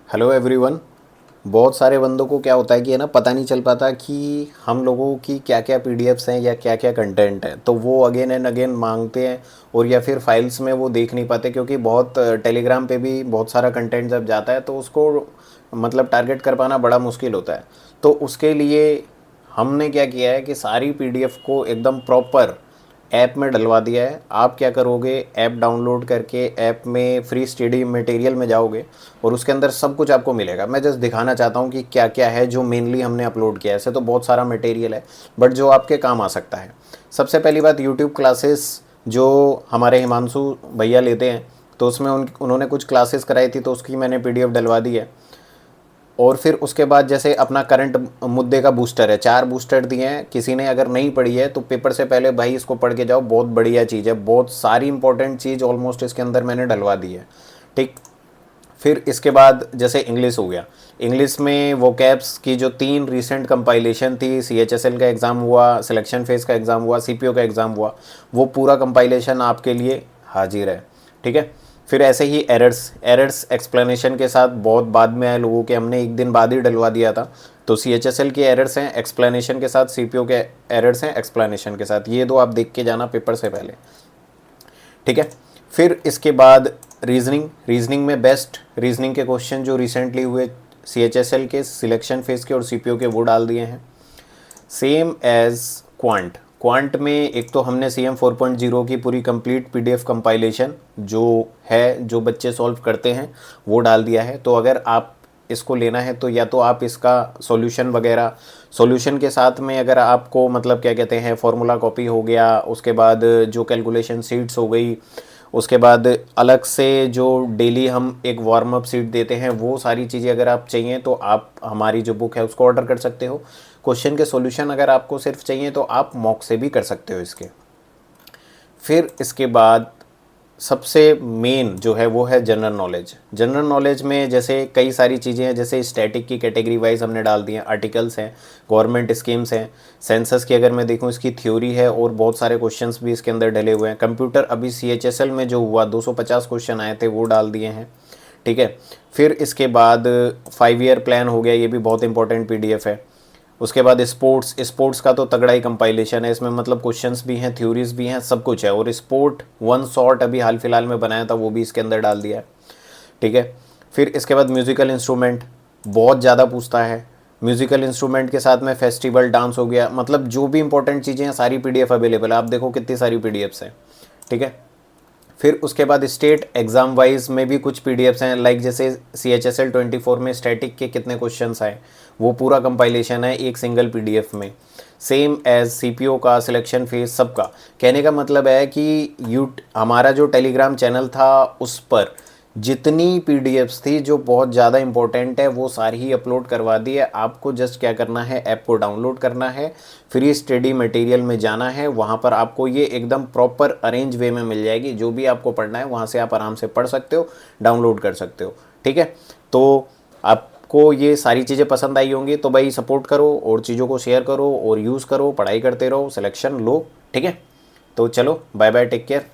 Hello everyone. बहुत सारे बंदों को क्या होता है कि है ना, पता नहीं चल पाता कि हम लोगों की क्या क्या पीडीएफ्स हैं या क्या क्या कंटेंट है, तो वो अगेन एंड अगेन मांगते हैं। और या फिर फाइल्स में वो देख नहीं पाते, क्योंकि बहुत टेलीग्राम पे भी बहुत सारा कंटेंट जब जाता है तो उसको मतलब टारगेट कर पाना बड़ा मुश्किल होता है। तो उसके लिए हमने क्या किया है कि सारी पीडीएफ को एकदम प्रॉपर ऐप में डलवा दिया है। आप क्या करोगे, ऐप डाउनलोड करके ऐप में फ्री स्टडी मटेरियल में जाओगे और उसके अंदर सब कुछ आपको मिलेगा। मैं जस्ट दिखाना चाहता हूँ कि क्या क्या है जो मेनली हमने अपलोड किया है। ऐसे तो बहुत सारा मटेरियल है, बट जो आपके काम आ सकता है। सबसे पहली बात, यूट्यूब क्लासेस जो हमारे हिमांशु भैया लेते हैं, तो उसमें उन्होंने कुछ क्लासेस कराई थी, तो उसकी मैंने पीडीएफ डलवा दी है। और फिर उसके बाद जैसे अपना करंट मुद्दे का बूस्टर है, 4 बूस्टर दिए हैं। किसी ने अगर नहीं पढ़ी है तो पेपर से पहले भाई इसको पढ़ के जाओ, बहुत बढ़िया चीज़ है। बहुत सारी इंपॉर्टेंट चीज़ ऑलमोस्ट इसके अंदर मैंने डलवा दी है। ठीक। फिर इसके बाद जैसे इंग्लिश हो गया, इंग्लिश में वोकैब्स की जो 3 रिसेंट कंपाइलेशन थी, सीएचएसएल का एग्ज़ाम हुआ, सिलेक्शन फेज का एग्ज़ाम हुआ, सीपीओ का एग्ज़ाम हुआ, वो पूरा कंपाइलेशन आपके लिए हाजिर है। ठीक है। फिर ऐसे ही एरर्स एरर्स एक्सप्लेनेशन के साथ बहुत बाद में आए लोगों के, हमने एक दिन बाद ही डलवा दिया था। तो सीएचएसएल के एरर्स हैं एक्सप्लेनेशन के साथ, सीपीओ के एरर्स हैं एक्सप्लेनेशन के साथ। ये दो आप देख के जाना पेपर से पहले। ठीक है। फिर इसके बाद रीजनिंग में बेस्ट रीजनिंग के क्वेश्चन जो रिसेंटली हुए सीएचएसएल के सिलेक्शन फेज के और सीपीओ के, वो डाल दिए हैं। सेम एज क्वांट में एक तो हमने सी एम 4.0 की पूरी कंप्लीट पीडीएफ कंपाइलेशन जो है, जो बच्चे सॉल्व करते हैं, वो डाल दिया है। तो अगर आप इसको लेना है तो या तो आप इसका सॉल्यूशन वगैरह, सॉल्यूशन के साथ में अगर आपको मतलब क्या कहते हैं, फॉर्मूला कॉपी हो गया, उसके बाद जो कैलकुलेशन शीट्स हो गई, उसके बाद अलग से जो डेली हम एक वार्म अप सीट देते हैं, वो सारी चीज़ें अगर आप चाहिए तो आप हमारी जो बुक है उसको ऑर्डर कर सकते हो। क्वेश्चन के सॉल्यूशन अगर आपको सिर्फ चाहिए तो आप मॉक से भी कर सकते हो इसके। फिर इसके बाद सबसे मेन जो है वो है जनरल नॉलेज। जनरल नॉलेज में जैसे कई सारी चीज़ें हैं, जैसे स्टैटिक की कैटेगरी वाइज हमने डाल दी हैं, आर्टिकल्स हैं, गवर्नमेंट स्कीम्स हैं, सेंसस की अगर मैं देखूं इसकी थ्योरी है, और बहुत सारे क्वेश्चंस भी इसके अंदर डले हुए हैं। कंप्यूटर अभी सीएचएसएल में जो हुआ 250 क्वेश्चन आए थे, वो डाल दिए हैं। ठीक है। फिर इसके बाद 5 ईयर प्लान हो गया, ये भी बहुत इंपॉर्टेंट पीडीएफ है। उसके बाद स्पोर्ट्स का तो तगड़ा ही कंपाइलेशन है इसमें, मतलब क्वेश्चंस भी हैं, थ्योरीज भी हैं, सब कुछ है। और स्पोर्ट वन शॉट अभी हाल फिलहाल में बनाया था, वो भी इसके अंदर डाल दिया है। ठीक है। फिर इसके बाद म्यूज़िकल इंस्ट्रूमेंट बहुत ज़्यादा पूछता है। म्यूज़िकल इंस्ट्रूमेंट के साथ में फेस्टिवल डांस हो गया, मतलब जो भी इंपॉर्टेंट चीज़ें हैं सारी पीडीएफ अवेलेबल है। आप देखो कितनी सारी पीडीएफ्स हैं। ठीक है। फिर उसके बाद स्टेट एग्ज़ाम वाइज में भी कुछ पीडीएफ्स हैं, लाइक जैसे CHSL 24 में स्टैटिक के कितने क्वेश्चंस आए, वो पूरा कंपाइलेशन है एक सिंगल पीडीएफ में। सेम एज सीपीओ का, सिलेक्शन फेज, सबका। कहने का मतलब है कि हमारा जो टेलीग्राम चैनल था उस पर जितनी पीडीएफ्स थी जो बहुत ज़्यादा इंपॉर्टेंट है, वो सारी ही अपलोड करवा दी है। आपको जस्ट क्या करना है, ऐप को डाउनलोड करना है, फ्री स्टडी मटेरियल में जाना है, वहाँ पर आपको ये एकदम प्रॉपर अरेंज वे में मिल जाएगी। जो भी आपको पढ़ना है वहाँ से आप आराम से पढ़ सकते हो, डाउनलोड कर सकते हो। ठीक है। तो आपको ये सारी चीज़ें पसंद आई होंगी, तो भाई सपोर्ट करो और चीज़ों को शेयर करो और यूज़ करो, पढ़ाई करते रहो, सिलेक्शन लो। ठीक है। तो चलो, बाय बाय, टेक केयर।